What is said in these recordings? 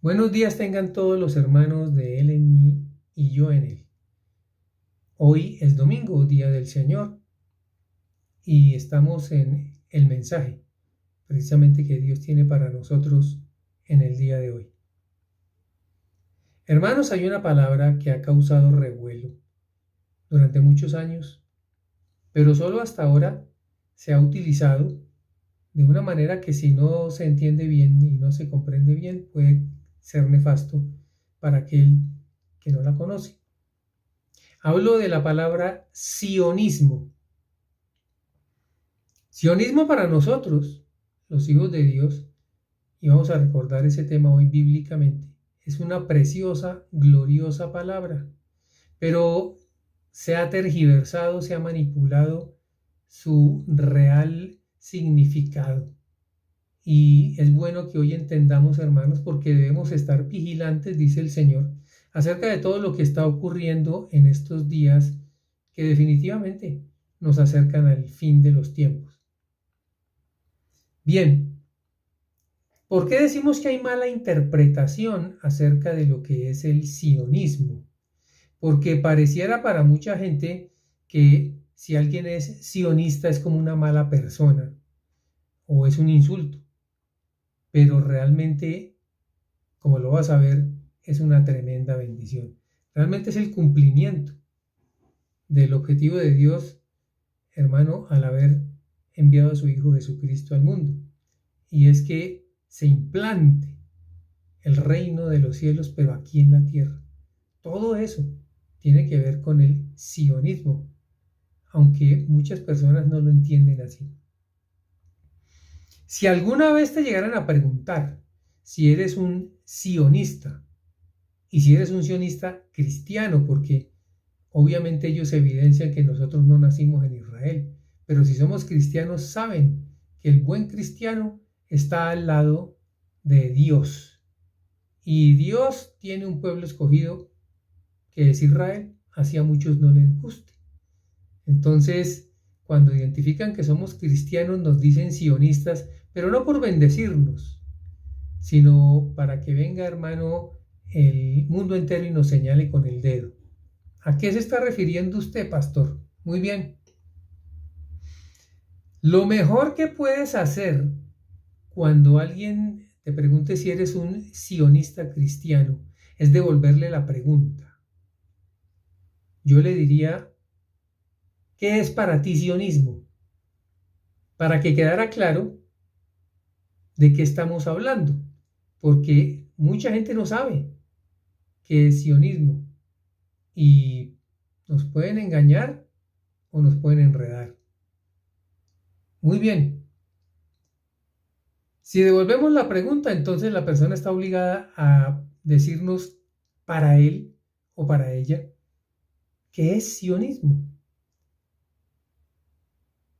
Buenos días tengan todos los hermanos de Él en mí y yo en Él. Hoy es domingo, día del Señor, y estamos en el mensaje, precisamente que Dios tiene para nosotros en el día de hoy. Hermanos, hay una palabra que ha causado revuelo durante muchos años, pero solo hasta ahora se ha utilizado de una manera que si no se entiende bien y no se comprende bien, puede ser nefasto para aquel que no la conoce. Hablo de la palabra sionismo. Sionismo para nosotros, los hijos de Dios, y vamos a recordar ese tema hoy bíblicamente, es una preciosa, gloriosa palabra, pero se ha tergiversado, se ha manipulado su real significado. Y es bueno que hoy entendamos, hermanos, porque debemos estar vigilantes, dice el Señor, acerca de todo lo que está ocurriendo en estos días que definitivamente nos acercan al fin de los tiempos. Bien, ¿por qué decimos que hay mala interpretación acerca de lo que es el sionismo? Porque pareciera para mucha gente que si alguien es sionista es como una mala persona o es un insulto, pero realmente, como lo vas a ver, es una tremenda bendición. Realmente es el cumplimiento del objetivo de Dios, hermano, al haber enviado a su Hijo Jesucristo al mundo. Y es que se implante el reino de los cielos, pero aquí en la tierra. Todo eso tiene que ver con el sionismo, aunque muchas personas no lo entienden así. Si alguna vez te llegaran a preguntar si eres un sionista y si eres un sionista cristiano, porque obviamente ellos evidencian que nosotros no nacimos en Israel, pero si somos cristianos saben que el buen cristiano está al lado de Dios. Y Dios tiene un pueblo escogido que es Israel, así a muchos no les guste. Entonces, cuando identifican que somos cristianos, nos dicen sionistas, pero no por bendecirnos, sino para que venga, hermano, el mundo entero y nos señale con el dedo. ¿A qué se está refiriendo usted, pastor? Muy bien. Lo mejor que puedes hacer cuando alguien te pregunte si eres un sionista cristiano es devolverle la pregunta. Yo le diría, ¿qué es para ti sionismo? Para que quedara claro de qué estamos hablando, porque mucha gente no sabe qué es sionismo y nos pueden engañar o nos pueden enredar. Muy bien. Si devolvemos la pregunta, entonces la persona está obligada a decirnos para él o para ella qué es sionismo.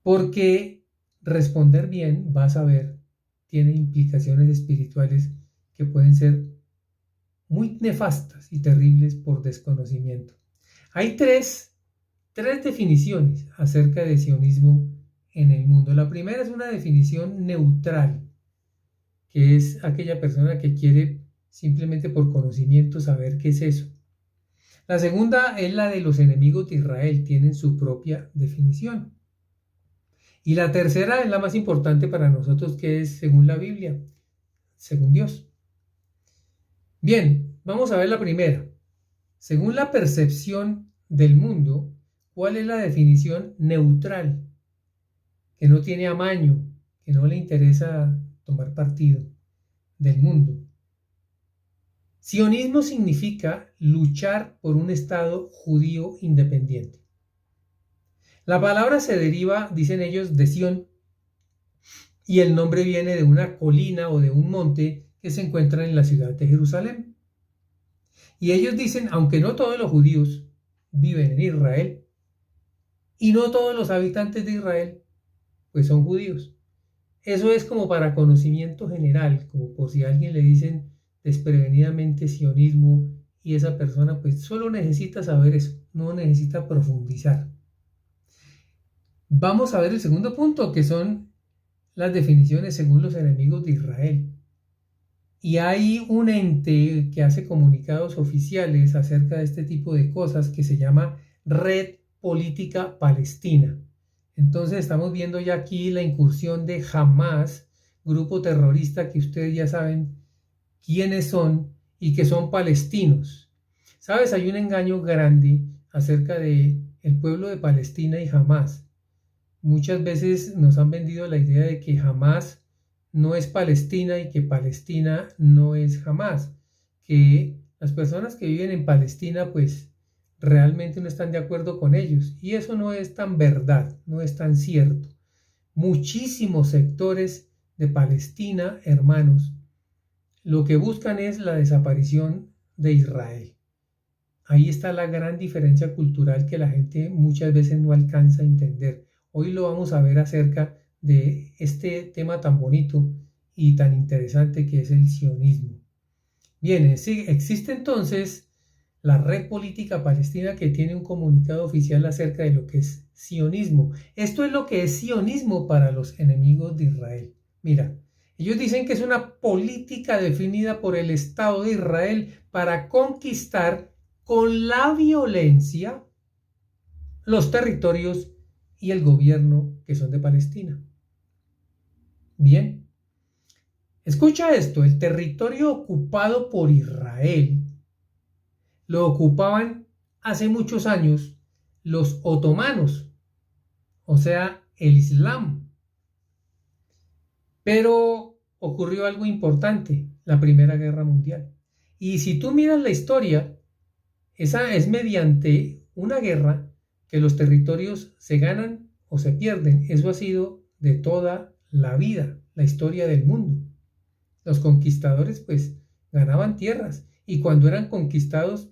Porque responder bien, vas a ver, tiene implicaciones espirituales que pueden ser muy nefastas y terribles por desconocimiento. Hay tres definiciones acerca de sionismo en el mundo. La primera es una definición neutral, que es aquella persona que quiere simplemente por conocimiento saber qué es eso. La segunda es la de los enemigos de Israel, tienen su propia definición. Y la tercera es la más importante para nosotros, que es según la Biblia, según Dios. Bien, vamos a ver la primera. Según la percepción del mundo, ¿cuál es la definición neutral? Que no tiene amaño, que no le interesa tomar partido del mundo. Sionismo significa luchar por un Estado judío independiente. La palabra se deriva, dicen ellos, de Sión, y el nombre viene de una colina o de un monte que se encuentra en la ciudad de Jerusalén. Y ellos dicen, aunque no todos los judíos viven en Israel, y no todos los habitantes de Israel, pues son judíos. Eso es como para conocimiento general, como por si a alguien le dicen desprevenidamente sionismo y esa persona pues solo necesita saber eso, no necesita profundizar. Vamos a ver el segundo punto, que son las definiciones según los enemigos de Israel. Y hay un ente que hace comunicados oficiales acerca de este tipo de cosas que se llama Red Política Palestina. Entonces estamos viendo ya aquí la incursión de Hamas, grupo terrorista que ustedes ya saben quiénes son y que son palestinos. ¿Sabes? Hay un engaño grande acerca de el pueblo de Palestina y Hamas. Muchas veces nos han vendido la idea de que Hamas no es Palestina y que Palestina no es Hamas, que las personas que viven en Palestina pues realmente no están de acuerdo con ellos, y eso no es tan verdad, no es tan cierto. Muchísimos sectores de Palestina, hermanos, lo que buscan es la desaparición de Israel. Ahí está la gran diferencia cultural que la gente muchas veces no alcanza a entender. Hoy lo vamos a ver acerca de este tema tan bonito y tan interesante que es el sionismo. Bien, existe entonces la Red Política Palestina, que tiene un comunicado oficial acerca de lo que es sionismo. Esto es lo que es sionismo para los enemigos de Israel. Mira, ellos dicen que es una política definida por el Estado de Israel para conquistar con la violencia los territorios y el gobierno que son de Palestina. Bien, escucha esto: el territorio ocupado por Israel lo ocupaban hace muchos años los otomanos, o sea, el Islam. Pero ocurrió algo importante, la Primera Guerra Mundial. Y si tú miras la historia, esa es mediante una guerra que los territorios se ganan o se pierden. Eso ha sido de toda la vida, la historia del mundo. Los conquistadores pues ganaban tierras y cuando eran conquistados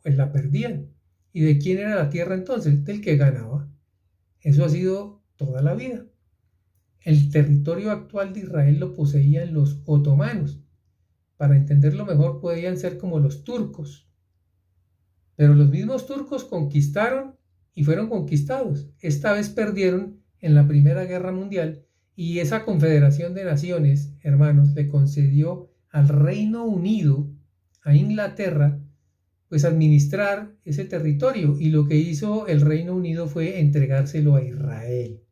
pues la perdían. ¿Y de quién era la tierra entonces? Del que ganaba. Eso ha sido toda la vida. El territorio actual de Israel lo poseían los otomanos. Para entenderlo mejor, podían ser como los turcos. Pero los mismos turcos conquistaron y fueron conquistados. Esta vez perdieron en la Primera Guerra Mundial y esa confederación de naciones, hermanos, le concedió al Reino Unido, a Inglaterra, pues administrar ese territorio, y lo que hizo el Reino Unido fue entregárselo a Israel.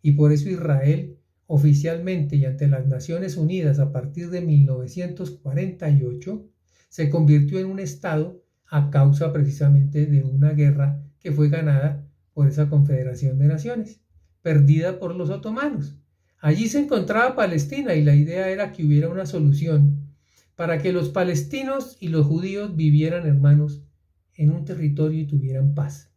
Y por eso Israel oficialmente y ante las Naciones Unidas a partir de 1948 se convirtió en un estado a causa precisamente de una guerra que fue ganada por esa confederación de naciones, perdida por los otomanos. Allí se encontraba Palestina y la idea era que hubiera una solución para que los palestinos y los judíos vivieran, hermanos, en un territorio y tuvieran paz.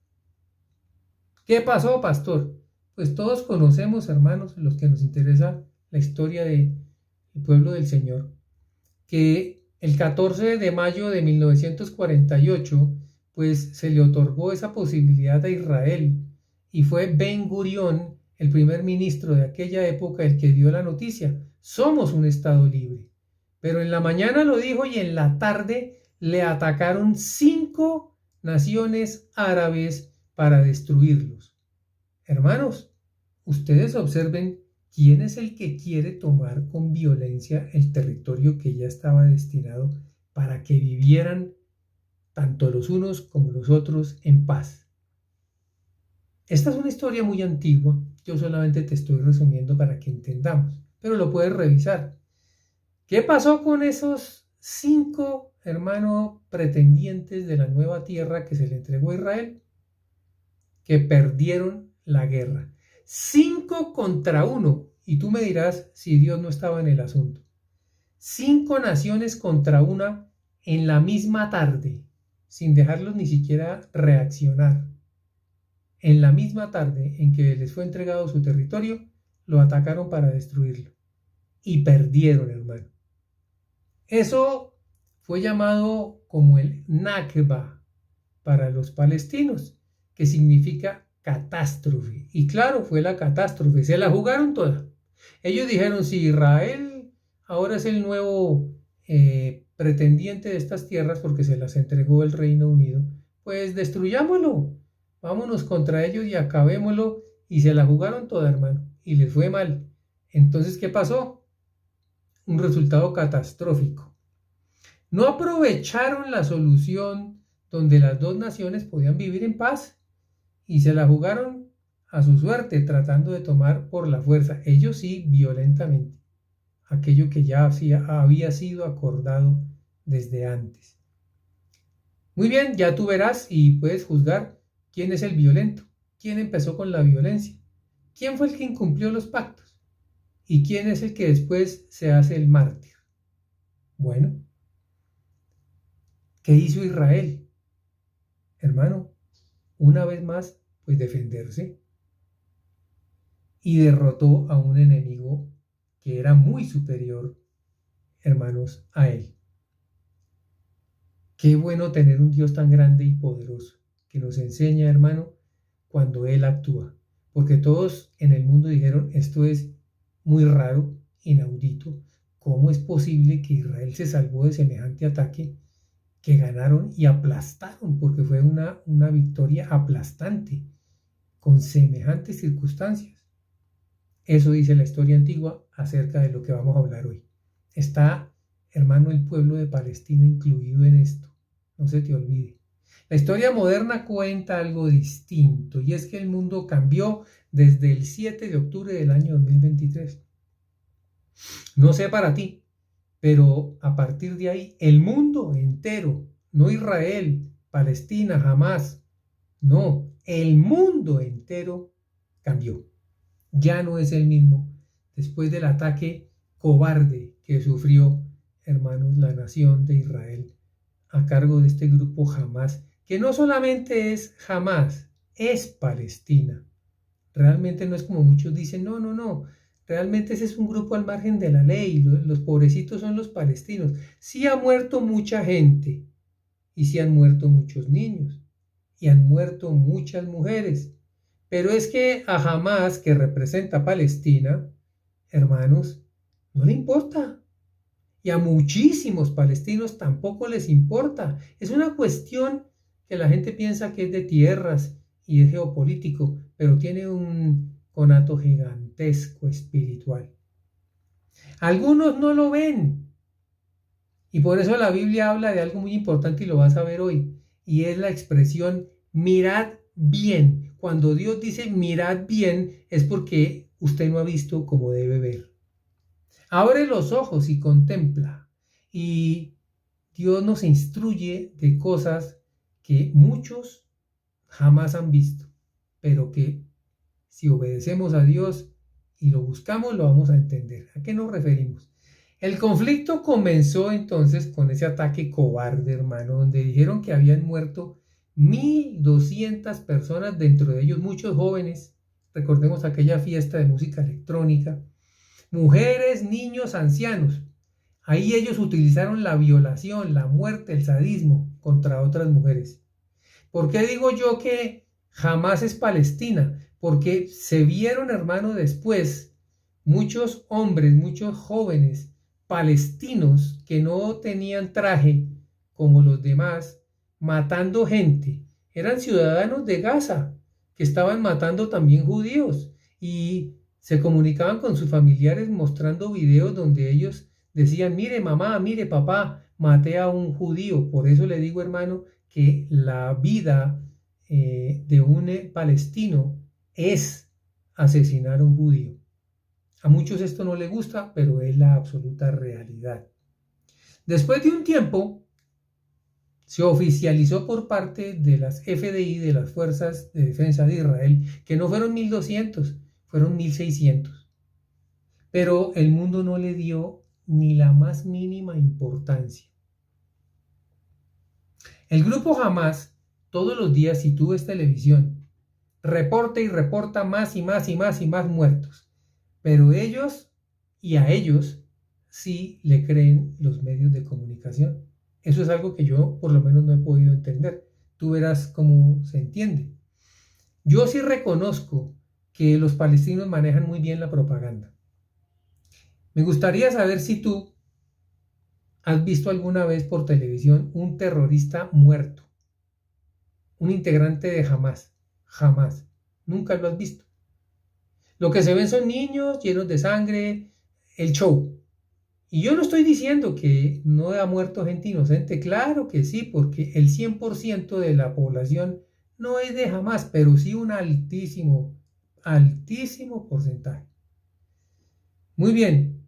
¿Qué pasó, pastor? Pues todos conocemos, hermanos, los que nos interesa la historia del pueblo del Señor, que el 14 de mayo de 1948, pues se le otorgó esa posibilidad a Israel y fue Ben Gurión, el primer ministro de aquella época, el que dio la noticia: somos un estado libre. Pero en la mañana lo dijo y en la tarde le atacaron 5 naciones árabes para destruirlos. Hermanos, ustedes observen quién es el que quiere tomar con violencia el territorio que ya estaba destinado para que vivieran tanto los unos como los otros en paz. Esta es una historia muy antigua, yo solamente te estoy resumiendo para que entendamos, pero lo puedes revisar. ¿Qué pasó con esos 5, hermanos, pretendientes de la nueva tierra que se le entregó a Israel? Que perdieron la guerra. 5 contra 1. Y tú me dirás si Dios no estaba en el asunto. 5 naciones contra una en la misma tarde, sin dejarlos ni siquiera reaccionar. En la misma tarde en que les fue entregado su territorio, lo atacaron para destruirlo. Y perdieron, hermano. Eso fue llamado como el Nakba para los palestinos, que significa catástrofe. Y claro, fue la catástrofe, se la jugaron toda. Ellos dijeron: si Israel ahora es el nuevo pretendiente de estas tierras porque se las entregó el Reino Unido, pues destruyámoslo, vámonos contra ellos y acabémoslo. Y se la jugaron toda, hermano, y les fue mal. Entonces, ¿qué pasó? Un resultado catastrófico. No aprovecharon la solución donde las dos naciones podían vivir en paz y se la jugaron a su suerte tratando de tomar por la fuerza, ellos sí violentamente, aquello que ya había sido acordado desde antes. Muy bien, ya tú verás y puedes juzgar quién es el violento, quién empezó con la violencia, quién fue el que incumplió los pactos y quién es el que después se hace el mártir. Bueno, ¿qué hizo Israel? Hermano, una vez más, pues defenderse. Y derrotó a un enemigo que era muy superior, hermanos, a él. Qué bueno tener un Dios tan grande y poderoso que nos enseña, hermano, cuando Él actúa. Porque todos en el mundo dijeron, esto es muy raro, inaudito. ¿Cómo es posible que Israel se salvó de semejante ataque? Que ganaron y aplastaron, porque fue una victoria aplastante, con semejantes circunstancias. Eso dice la historia antigua acerca de lo que vamos a hablar hoy. Está, hermano, el pueblo de Palestina incluido en esto. No se te olvide. La historia moderna cuenta algo distinto y es que el mundo cambió desde el 7 de octubre del año 2023. No sé para ti, pero a partir de ahí el mundo entero, no Israel, Palestina, jamás, no, el mundo entero cambió. Ya no es el mismo después del ataque cobarde que sufrió, hermanos, la nación de Israel a cargo de este grupo Hamás, que no solamente es Hamás, es Palestina. Realmente no es como muchos dicen, no. Realmente ese es un grupo al margen de la ley, los pobrecitos son los palestinos. Sí ha muerto mucha gente y sí han muerto muchos niños y han muerto muchas mujeres. Pero es que a Hamás, que representa a Palestina, hermanos, no le importa. Y a muchísimos palestinos tampoco les importa. Es una cuestión que la gente piensa que es de tierras y es geopolítico, pero tiene un conato gigantesco espiritual. Algunos no lo ven. Y por eso la Biblia habla de algo muy importante y lo vas a ver hoy. Y es la expresión mirad bien. Cuando Dios dice mirad bien es porque usted no ha visto como debe ver. Abre los ojos y contempla. Y Dios nos instruye de cosas que muchos jamás han visto, pero que si obedecemos a Dios y lo buscamos, lo vamos a entender. ¿A qué nos referimos? El conflicto comenzó entonces con ese ataque cobarde, hermano, donde dijeron que habían muerto 1.200 personas, dentro de ellos muchos jóvenes. Recordemos aquella fiesta de música electrónica. Mujeres, niños, ancianos. Ahí ellos utilizaron la violación, la muerte, el sadismo contra otras mujeres. ¿Por qué digo yo que jamás es Palestina? Porque se vieron, hermano, después muchos hombres, muchos jóvenes palestinos que no tenían traje como los demás, matando gente. Eran ciudadanos de Gaza que estaban matando también judíos y se comunicaban con sus familiares mostrando videos donde ellos decían, mire mamá, mire papá, maté a un judío. Por eso le digo, hermano, que la vida de un palestino es asesinar a un judío. A muchos esto no les gusta, pero es la absoluta realidad. Después de un tiempo, se oficializó por parte de las FDI, de las Fuerzas de Defensa de Israel, que no fueron 1.200, fueron 1.600. Pero el mundo no le dio ni la más mínima importancia. El grupo Hamás, todos los días, si tú ves televisión, reporta y reporta más y más y más y más muertos. Pero ellos y a ellos sí le creen los medios de comunicación. Eso es algo que yo por lo menos no he podido entender. Tú verás cómo se entiende. Yo sí reconozco que los palestinos manejan muy bien la propaganda. Me gustaría saber si tú has visto alguna vez por televisión un terrorista muerto, un integrante de Hamás. Jamás. Nunca lo has visto. Lo que se ven son niños llenos de sangre, el show. Y yo no estoy diciendo que no ha muerto gente inocente, claro que sí, porque el 100% de la población no es de Hamas, pero sí un altísimo, altísimo porcentaje. Muy bien,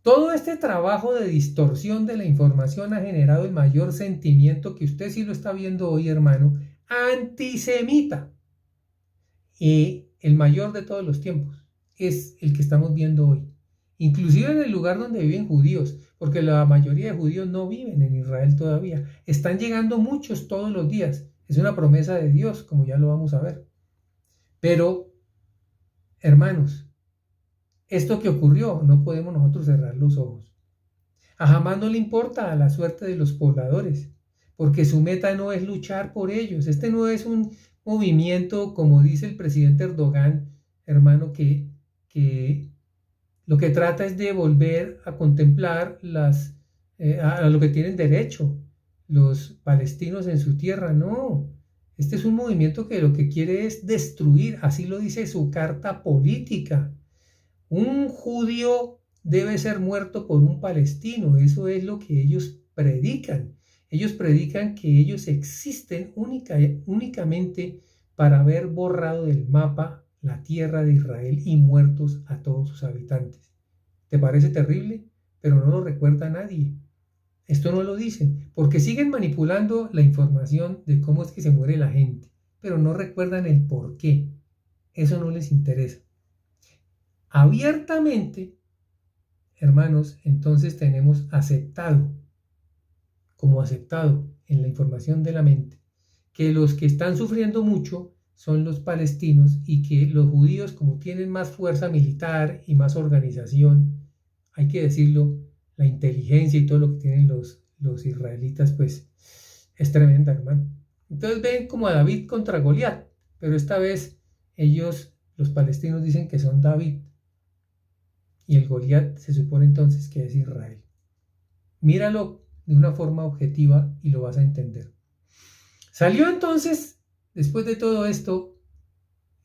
todo este trabajo de distorsión de la información ha generado el mayor sentimiento que usted sí lo está viendo hoy, hermano, antisemita. Y el mayor de todos los tiempos es el que estamos viendo hoy. Inclusive en el lugar donde viven judíos, porque la mayoría de judíos no viven en Israel todavía. Están llegando muchos todos los días. Es una promesa de Dios, como ya lo vamos a ver. Pero, hermanos, esto que ocurrió, no podemos nosotros cerrar los ojos. A Hamas no le importa la suerte de los pobladores, porque su meta no es luchar por ellos. Este no es un movimiento, como dice el presidente Erdogan, hermano, que lo que trata es de volver a contemplar a lo que tienen derecho los palestinos en su tierra. No, este es un movimiento que lo que quiere es destruir, así lo dice su carta política. Un judío debe ser muerto por un palestino, eso es lo que ellos predican. Ellos predican que ellos existen únicamente para haber borrado del mapa la tierra de Israel y muertos a todos sus habitantes. ¿Te parece terrible? Pero no lo recuerda nadie. Esto no lo dicen, porque siguen manipulando la información de cómo es que se muere la gente, pero no recuerdan el por qué. Eso no les interesa. Abiertamente, hermanos, entonces tenemos aceptado en la información de la mente, que los que están sufriendo mucho son los palestinos y que los judíos, como tienen más fuerza militar y más organización, hay que decirlo, la inteligencia y todo lo que tienen los israelitas, pues es tremenda, hermano. Entonces ven como a David contra Goliat, pero esta vez ellos, los palestinos, dicen que son David y el Goliat se supone entonces que es Israel. Míralo de una forma objetiva y lo vas a entender. Salió entonces, después de todo esto,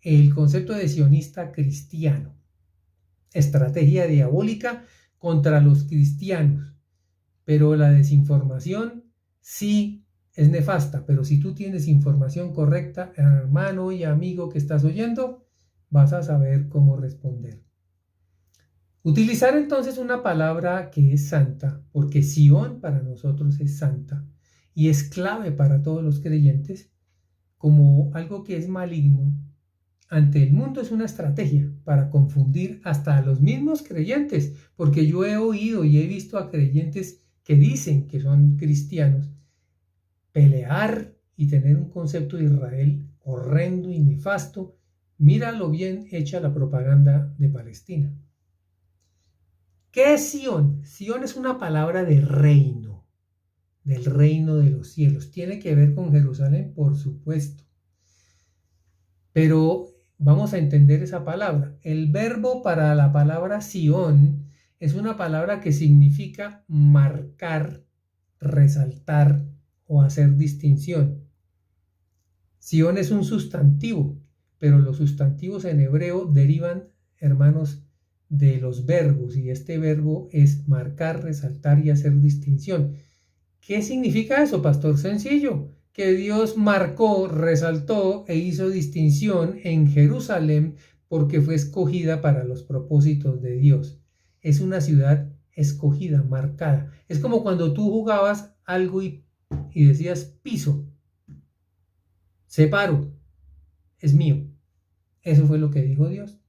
el concepto de sionista cristiano, estrategia diabólica contra los cristianos, pero la desinformación sí es nefasta, pero si tú tienes información correcta, hermano y amigo que estás oyendo, vas a saber cómo responder. Utilizar entonces una palabra que es santa, porque Sión para nosotros es santa y es clave para todos los creyentes, como algo que es maligno, ante el mundo es una estrategia para confundir hasta a los mismos creyentes, porque yo he oído y he visto a creyentes que dicen que son cristianos pelear y tener un concepto de Israel horrendo y nefasto. Mira lo bien hecha la propaganda de Palestina. ¿Qué es Sión? Sión es una palabra de reino, del reino de los cielos. Tiene que ver con Jerusalén, por supuesto. Pero vamos a entender esa palabra. El verbo para la palabra Sión es una palabra que significa marcar, resaltar o hacer distinción. Sión es un sustantivo, pero los sustantivos en hebreo derivan, hermanos, de los verbos, y este verbo es marcar, resaltar y hacer distinción. ¿Qué significa eso, pastor? Sencillo, que Dios marcó, resaltó e hizo distinción en Jerusalén porque fue escogida para los propósitos de Dios. Es una ciudad escogida, marcada. Es como cuando tú jugabas algo y decías piso, separo, es mío. Eso fue lo que dijo Dios.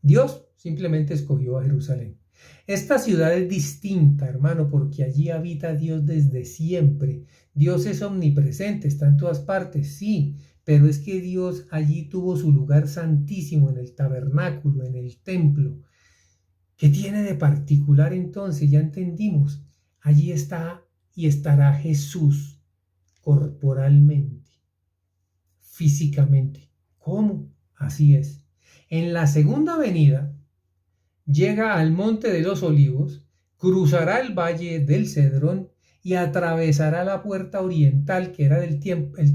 Dios simplemente escogió a Jerusalén. Esta ciudad es distinta, hermano, porque allí habita Dios desde siempre. Dios es omnipresente, está en todas partes, sí, pero es que Dios allí tuvo su lugar santísimo en el tabernáculo, en el templo. ¿Qué tiene de particular entonces? Ya entendimos. Allí está y estará Jesús corporalmente, físicamente. ¿Cómo? Así es. En la segunda venida, llega al monte de los olivos, cruzará el valle del Cedrón y atravesará la puerta oriental que era el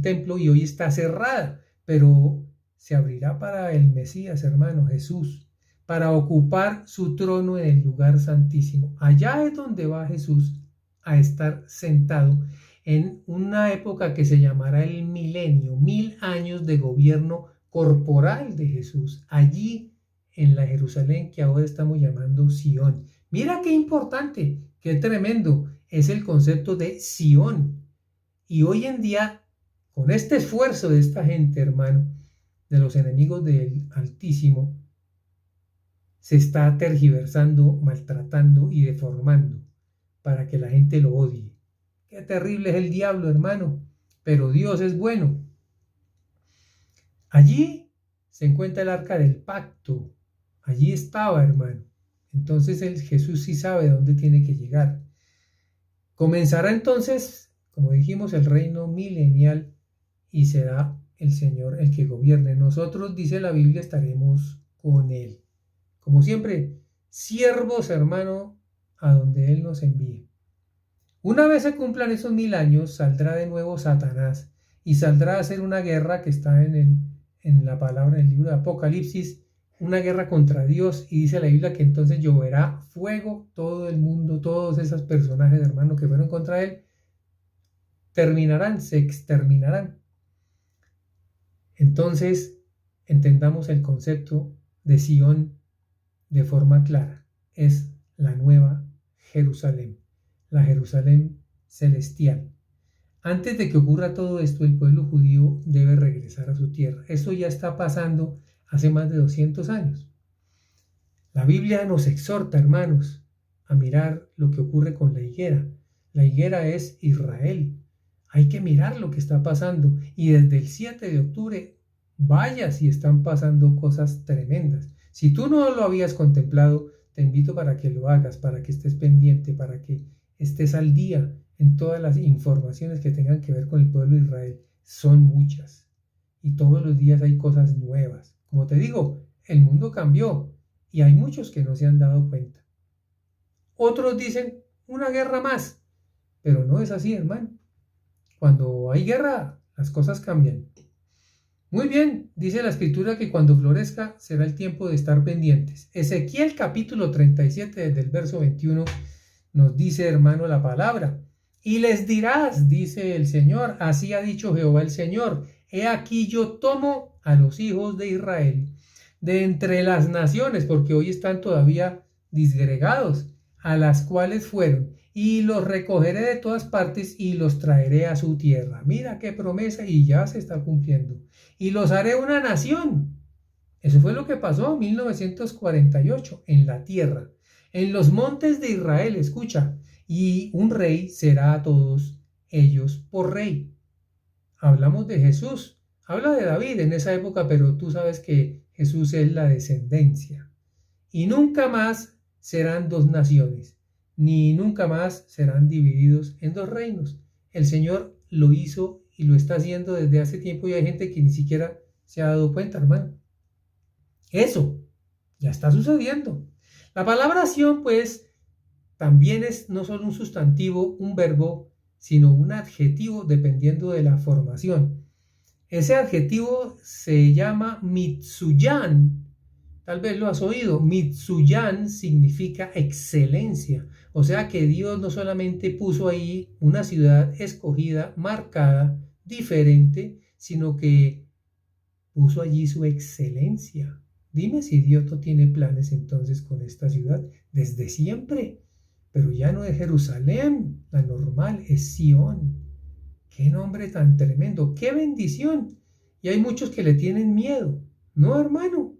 templo y hoy está cerrada, pero se abrirá para el Mesías, hermano Jesús, para ocupar su trono en el lugar santísimo. Allá es donde va Jesús a estar sentado en una época que se llamará el milenio, 1000 años de gobierno corporal de Jesús, allí en la Jerusalén que ahora estamos llamando Sión. Mira qué importante, qué tremendo es el concepto de Sión. Y hoy en día, con este esfuerzo de esta gente, hermano, de los enemigos del Altísimo, se está tergiversando, maltratando y deformando para que la gente lo odie. Qué terrible es el diablo, hermano, pero Dios es bueno. Allí se encuentra el arca del pacto. Allí estaba, hermano. Entonces Jesús sí sabe dónde tiene que llegar. Comenzará entonces, como dijimos, el reino milenial y será el Señor el que gobierne. Nosotros, dice la Biblia, estaremos con Él. Como siempre, siervos, hermano, a donde Él nos envíe. Una vez se cumplan esos 1000 años, saldrá de nuevo Satanás y saldrá a hacer una guerra que está en la palabra del libro de Apocalipsis, una guerra contra Dios, y dice la Biblia que entonces lloverá fuego, todo el mundo, todos esos personajes, hermano, que fueron contra Él, terminarán, se exterminarán. Entonces, entendamos el concepto de Sión de forma clara. Es la nueva Jerusalén, la Jerusalén celestial. Antes de que ocurra todo esto, el pueblo judío debe regresar a su tierra. Eso ya está pasando hace más de 200 años. La Biblia nos exhorta, hermanos, a mirar lo que ocurre con la higuera. La higuera es Israel. Hay que mirar lo que está pasando. Y desde el 7 de octubre, vaya si están pasando cosas tremendas. Si tú no lo habías contemplado, te invito para que lo hagas, para que estés pendiente, para que estés al día en todas las informaciones que tengan que ver con el pueblo de Israel. Son muchas. Y todos los días hay cosas nuevas. Como te digo, el mundo cambió y hay muchos que no se han dado cuenta. Otros dicen, una guerra más. Pero no es así, hermano. Cuando hay guerra, las cosas cambian. Muy bien, dice la escritura que cuando florezca será el tiempo de estar pendientes. Ezequiel capítulo 37, desde el verso 21, nos dice, hermano, la palabra. Y les dirás, dice el Señor, así ha dicho Jehová el Señor, he aquí yo tomo a los hijos de Israel de entre las naciones, porque hoy están todavía disgregados, a las cuales fueron, y los recogeré de todas partes y los traeré a su tierra. Mira qué promesa, y ya se está cumpliendo. Y los haré una nación. Eso fue lo que pasó en 1948 en la tierra, en los montes de Israel, escucha, y un rey será a todos ellos por rey. Hablamos de Jesús, habla de David en esa época, pero tú sabes que Jesús es la descendencia. Y nunca más serán dos naciones, ni nunca más serán divididos en dos reinos. El Señor lo hizo y lo está haciendo desde hace tiempo y hay gente que ni siquiera se ha dado cuenta, hermano. Eso ya está sucediendo. La palabra Sión, pues, también es no solo un sustantivo, un verbo, sino un adjetivo dependiendo de la formación. Ese adjetivo se llama Mitsuyan. Tal vez lo has oído. Mitsuyan significa excelencia. O sea que Dios no solamente puso ahí una ciudad escogida, marcada, diferente, sino que puso allí su excelencia. Dime si Dios no tiene planes entonces con esta ciudad desde siempre. Pero ya no es Jerusalén, la normal es Sión. ¡Qué nombre tan tremendo! ¡Qué bendición! Y hay muchos que le tienen miedo. No, hermano.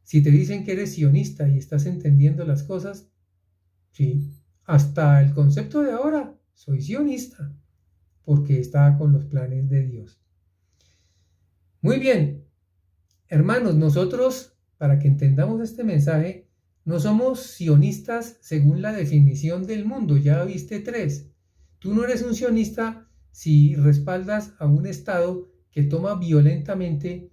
Si te dicen que eres sionista y estás entendiendo las cosas, sí, hasta el concepto de ahora, soy sionista, porque está con los planes de Dios. Muy bien, hermanos, nosotros, para que entendamos este mensaje, no somos sionistas según la definición del mundo, ya viste 3. Tú no eres un sionista si respaldas a un Estado que toma violentamente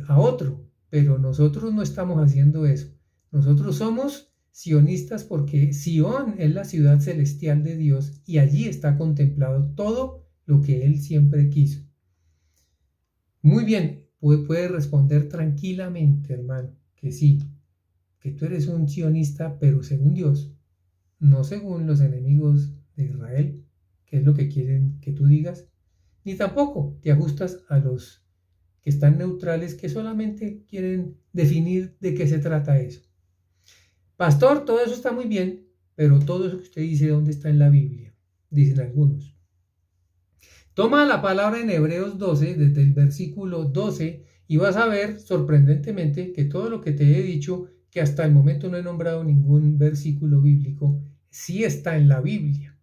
a otro, pero nosotros no estamos haciendo eso. Nosotros somos sionistas porque Sión es la ciudad celestial de Dios y allí está contemplado todo lo que Él siempre quiso. Muy bien, puede responder tranquilamente, hermano. que sí, que tú eres un sionista, pero según Dios, no según los enemigos de Israel, que es lo que quieren que tú digas, ni tampoco te ajustas a los que están neutrales, que solamente quieren definir de qué se trata eso. Pastor, todo eso está muy bien, pero todo eso que usted dice, ¿dónde está en la Biblia? Dicen algunos. Toma la palabra en Hebreos 12, desde el versículo 12, y vas a ver, sorprendentemente, que todo lo que te he dicho, que hasta el momento no he nombrado ningún versículo bíblico, sí está en la Biblia.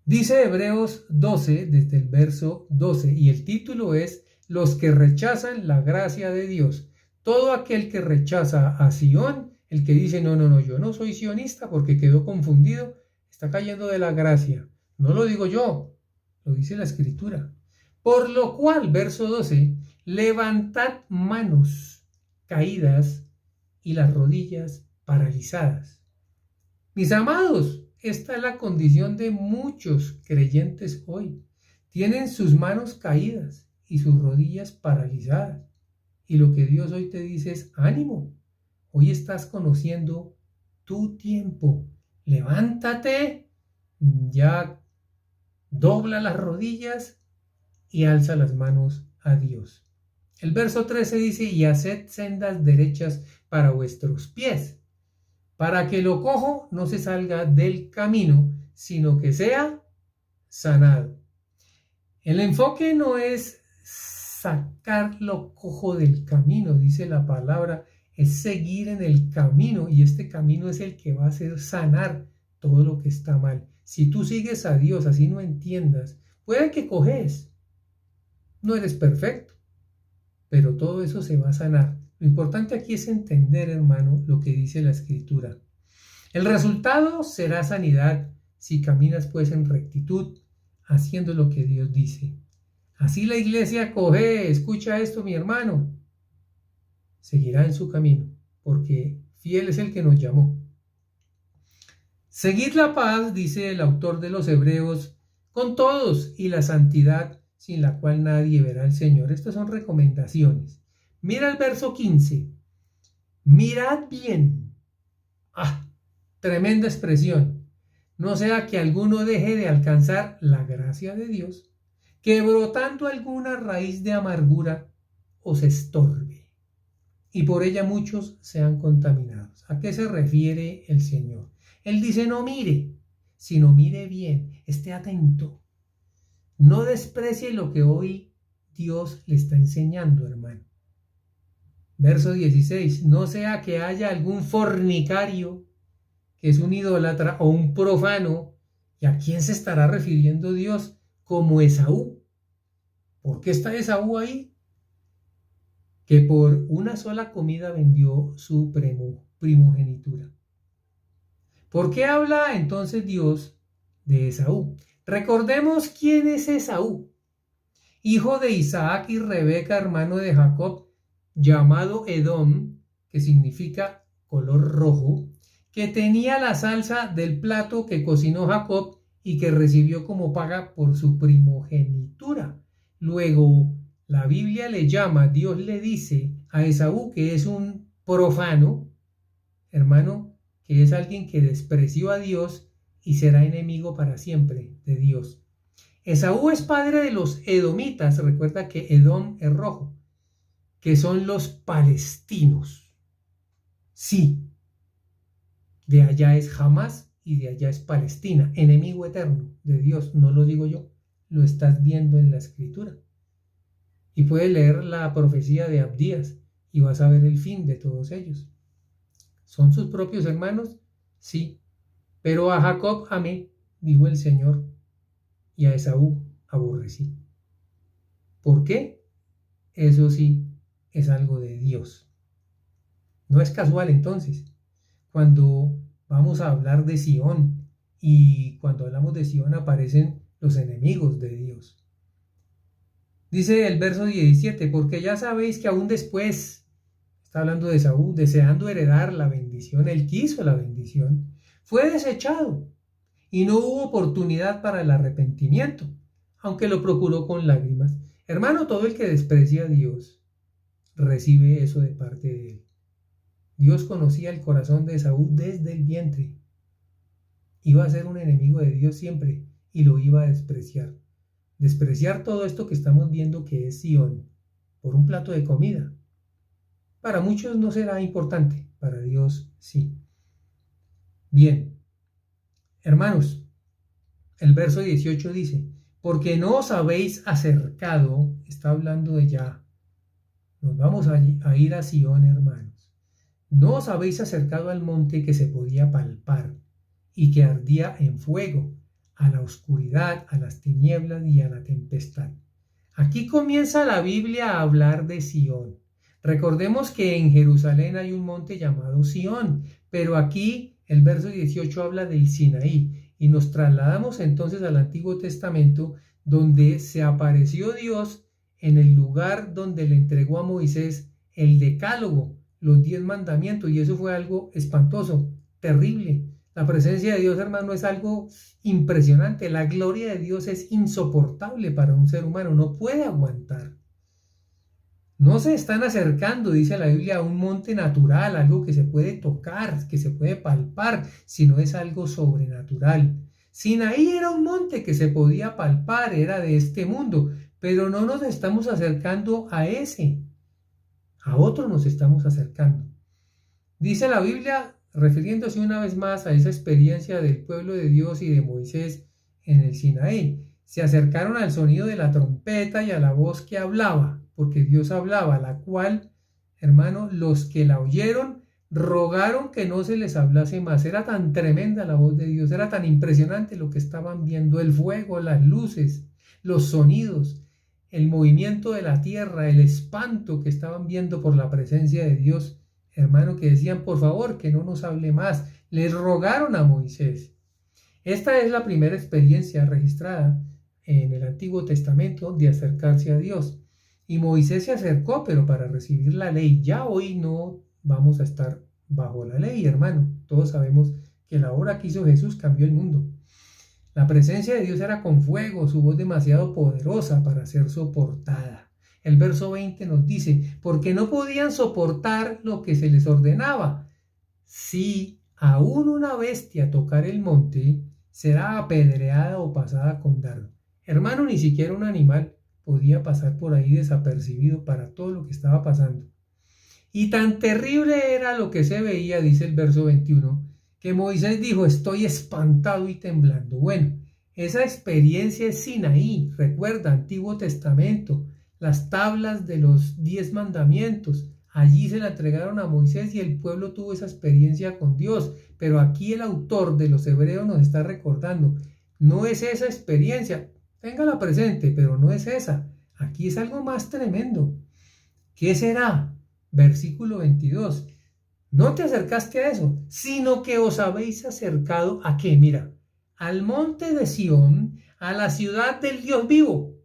Dice Hebreos 12, desde el verso 12, y el título es Los que rechazan la gracia de Dios. Todo aquel que rechaza a Sión, el que dice, no, yo no soy sionista porque quedó confundido, está cayendo de la gracia. No lo digo yo, lo dice la Escritura. Por lo cual, verso 12, levantad manos caídas y las rodillas paralizadas. Mis amados, esta es la condición de muchos creyentes hoy. Tienen sus manos caídas y sus rodillas paralizadas. Y lo que Dios hoy te dice es, ánimo, hoy estás conociendo tu tiempo. Levántate, ya dobla las rodillas y alza las manos a Dios. El verso 13 dice, y haced sendas derechas para vuestros pies, para que lo cojo no se salga del camino, sino que sea sanado. El enfoque no es sacar lo cojo del camino, dice la palabra, es seguir en el camino, y este camino es el que va a hacer sanar todo lo que está mal. Si tú sigues a Dios, así no entiendas, puede que cojes, no eres perfecto, pero todo eso se va a sanar. Lo importante aquí es entender, hermano, lo que dice la Escritura. El resultado será sanidad si caminas pues en rectitud, haciendo lo que Dios dice. Así la iglesia coge, escucha esto, mi hermano, seguirá en su camino, porque fiel es el que nos llamó. Seguid la paz, dice el autor de los Hebreos, con todos, y la santidad, sin la cual nadie verá al Señor. Estas son recomendaciones. Mira el verso 15. Mirad bien. Tremenda expresión. No sea que alguno deje de alcanzar la gracia de Dios, que brotando alguna raíz de amargura os estorbe, y por ella muchos sean contaminados. ¿A qué se refiere el Señor? Él dice, no mire, sino mire bien, esté atento. No desprecie lo que hoy Dios le está enseñando, hermano. Verso 16, no sea que haya algún fornicario, que es un idólatra o un profano, ¿y a quién se estará refiriendo Dios? Como Esaú. ¿Por qué está Esaú ahí? Que por una sola comida vendió su primogenitura. ¿Por qué habla entonces Dios de Esaú? Recordemos quién es Esaú, hijo de Isaac y Rebeca, hermano de Jacob, llamado Edom, que significa color rojo, que tenía la salsa del plato que cocinó Jacob y que recibió como paga por su primogenitura. Luego, la Biblia le llama, Dios le dice a Esaú que es un profano, hermano, que es alguien que despreció a Dios y será enemigo para siempre de Dios. Esaú es padre de los edomitas, recuerda que Edom es rojo, que son los palestinos. Sí, de allá es Hamás y de allá es Palestina, enemigo eterno de Dios, no lo digo yo, lo estás viendo en la Escritura. Y puedes leer la profecía de Abdías y vas a ver el fin de todos ellos. ¿Son sus propios hermanos? Sí, pero a Jacob amé, dijo el Señor, y a Esaú aborrecí. ¿Por qué? Eso sí, es algo de Dios. No es casual entonces, cuando vamos a hablar de Sión y cuando hablamos de Sión aparecen los enemigos de Dios. Dice el verso 17, porque ya sabéis que aún después, está hablando de Esaú, deseando heredar la bendición, él quiso la bendición, fue desechado y no hubo oportunidad para el arrepentimiento, aunque lo procuró con lágrimas. Hermano, todo el que desprecia a Dios, recibe eso de parte de él. Dios conocía el corazón de Esaú desde el vientre. Iba a ser un enemigo de Dios siempre y lo iba a despreciar. Despreciar todo esto que estamos viendo que es Sión por un plato de comida. Para muchos no será importante, para Dios sí. Bien, hermanos, el verso 18 dice, porque no os habéis acercado, está hablando de ya, nos vamos a ir a Sión, hermanos. No os habéis acercado al monte que se podía palpar y que ardía en fuego, a la oscuridad, a las tinieblas y a la tempestad. Aquí comienza la Biblia a hablar de Sión. Recordemos que en Jerusalén hay un monte llamado Sión, pero aquí el verso 18 habla del Sinaí y nos trasladamos entonces al Antiguo Testamento, donde se apareció Dios en el lugar donde le entregó a Moisés el decálogo, los 10 mandamientos, y eso fue algo espantoso, terrible. La presencia de Dios, hermano, es algo impresionante. La gloria de Dios es insoportable para un ser humano, no puede aguantar. No se están acercando, dice la Biblia, a un monte natural, algo que se puede tocar, que se puede palpar, sino es algo sobrenatural. Sinaí era un monte que se podía palpar, era de este mundo, pero no nos estamos acercando a ese, a otro nos estamos acercando. Dice la Biblia, refiriéndose una vez más a esa experiencia del pueblo de Dios y de Moisés en el Sinaí, se acercaron al sonido de la trompeta y a la voz que hablaba, porque Dios hablaba, la cual, hermano, los que la oyeron rogaron que no se les hablase más. Era tan tremenda la voz de Dios, era tan impresionante lo que estaban viendo, el fuego, las luces, los sonidos, el movimiento de la tierra, el espanto que estaban viendo por la presencia de Dios, hermano, que decían, por favor, que no nos hable más. Les rogaron a Moisés. Esta es la primera experiencia registrada en el Antiguo Testamento de acercarse a Dios. Y Moisés se acercó, pero para recibir la ley. Ya hoy no vamos a estar bajo la ley, hermano. Todos sabemos que la obra que hizo Jesús cambió el mundo. La presencia de Dios era con fuego, su voz demasiado poderosa para ser soportada. El verso 20 nos dice, porque no podían soportar lo que se les ordenaba. Si aún una bestia tocar el monte, será apedreada o pasada con dardo. Hermano, ni siquiera un animal podía pasar por ahí desapercibido para todo lo que estaba pasando. Y tan terrible era lo que se veía, dice el verso 21, que Moisés dijo, estoy espantado y temblando. Bueno, esa experiencia es Sinaí, recuerda, Antiguo Testamento, las tablas de los 10 mandamientos. Allí se la entregaron a Moisés y el pueblo tuvo esa experiencia con Dios. Pero aquí el autor de los Hebreos nos está recordando, no es esa experiencia, téngala presente, pero no es esa. Aquí es algo más tremendo. ¿Qué será? Versículo 22. No te acercaste a eso, sino que os habéis acercado ¿a qué? Mira, al monte de Sión, a la ciudad del Dios vivo,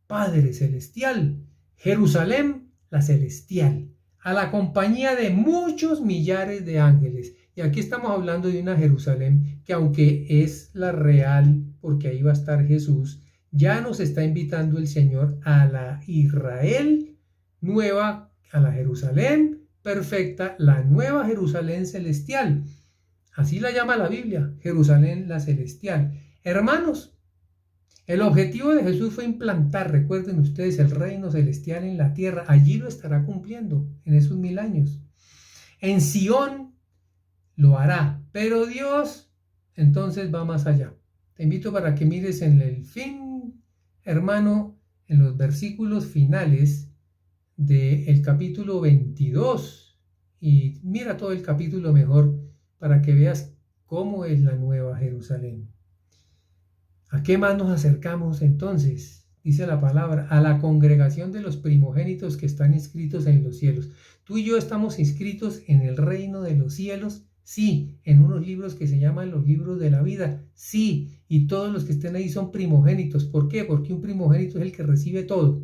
Padre celestial, Jerusalén, la celestial, a la compañía de muchos millares de ángeles. Y aquí estamos hablando de una Jerusalén que, aunque es la real, porque ahí va a estar Jesús, ya nos está invitando el Señor a la Israel nueva, a la Jerusalén perfecta, la nueva Jerusalén celestial. Así la llama la Biblia, Jerusalén la celestial. Hermanos, el objetivo de Jesús fue implantar, recuerden ustedes, el reino celestial en la tierra. Allí lo estará cumpliendo en esos 1000 años. En Sión lo hará, pero Dios entonces va más allá. Te invito para que mires en el fin, hermano, en los versículos finales del capítulo 22 y mira todo el capítulo mejor para que veas cómo es la nueva Jerusalén. ¿A qué más nos acercamos entonces? Dice la palabra, a la congregación de los primogénitos que están inscritos en los cielos. Tú y yo estamos inscritos en el reino de los cielos, sí, en unos libros que se llaman los libros de la vida, sí, y todos los que estén ahí son primogénitos. ¿Por qué? Porque un primogénito es el que recibe todo.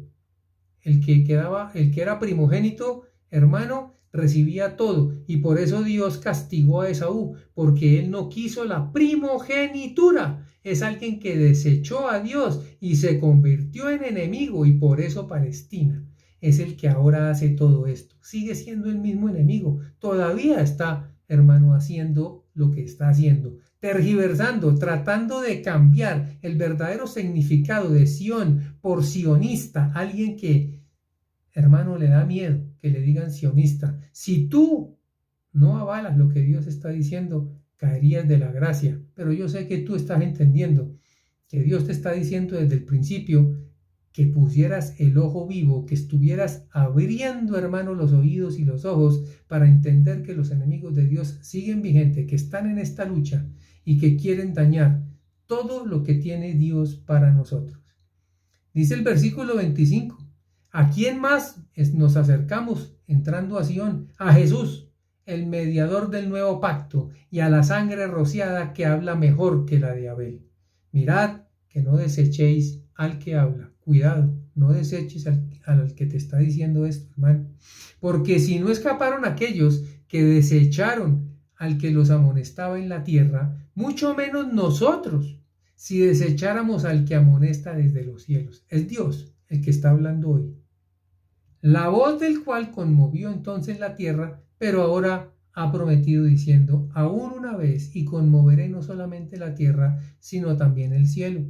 El que era primogénito, hermano, recibía todo, y por eso Dios castigó a Esaú, porque él no quiso la primogenitura. Es alguien que desechó a Dios y se convirtió en enemigo, y por eso Palestina. es el que ahora hace todo esto. Sigue siendo el mismo enemigo. Todavía está, hermano, haciendo lo que está haciendo, tergiversando, tratando de cambiar el verdadero significado de Sión por sionista, alguien que, hermano, le da miedo que le digan sionista. Si tú no avalas lo que Dios está diciendo, caerías de la gracia. Pero yo sé que tú estás entendiendo que Dios te está diciendo desde el principio que pusieras el ojo vivo, que estuvieras abriendo, hermano, los oídos y los ojos para entender que los enemigos de Dios siguen vigentes, que están en esta lucha y que quieren dañar todo lo que tiene Dios para nosotros. Dice el versículo 25, ¿a quién más nos acercamos entrando a Sion? A Jesús, el mediador del nuevo pacto, y a la sangre rociada que habla mejor que la de Abel. Mirad que no desechéis al que habla. Cuidado, no deseches al que te está diciendo esto, hermano. Porque si no escaparon aquellos que desecharon al que los amonestaba en la tierra, mucho menos nosotros, si desecháramos al que amonesta desde los cielos. Es Dios el que está hablando hoy. La voz del cual conmovió entonces la tierra, pero ahora ha prometido diciendo, aún una vez, y conmoveré no solamente la tierra, sino también el cielo.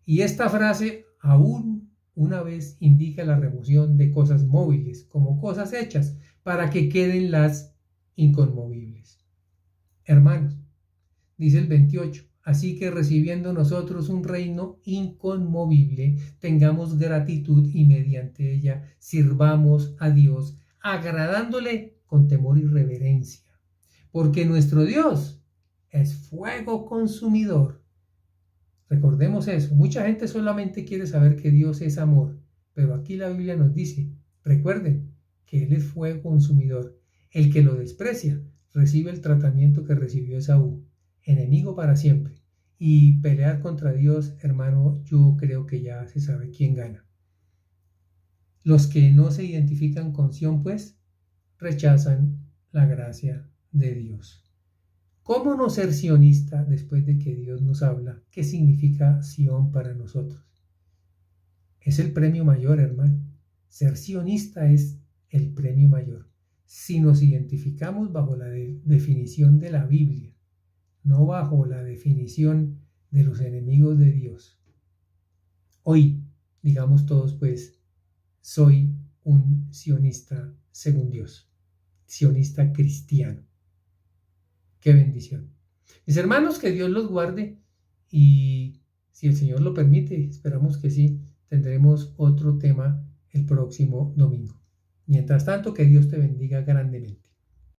Y esta frase, aún una vez, indica la remoción de cosas móviles, como cosas hechas, para que queden las inconmovibles. Hermanos, dice el 28, así que recibiendo nosotros un reino inconmovible, tengamos gratitud y mediante ella sirvamos a Dios, agradándole con temor y reverencia. Porque nuestro Dios es fuego consumidor. Recordemos eso. Mucha gente solamente quiere saber que Dios es amor, pero aquí la Biblia nos dice, recuerden que Él es fuego consumidor. El que lo desprecia recibe el tratamiento que recibió Esaú, enemigo para siempre. Y pelear contra Dios, hermano, yo creo que ya se sabe quién gana. Los que no se identifican con Sión, pues, rechazan la gracia de Dios. ¿Cómo no ser sionista después de que Dios nos habla? ¿Qué significa Sión para nosotros? Es el premio mayor, hermano. Ser sionista es el premio mayor. Si nos identificamos bajo la definición de la Biblia, no bajo la definición de los enemigos de Dios. Hoy, digamos todos, pues, soy un sionista según Dios, sionista cristiano. ¡Qué bendición! Mis hermanos, que Dios los guarde y si el Señor lo permite, esperamos que sí, tendremos otro tema el próximo domingo. Mientras tanto, que Dios te bendiga grandemente.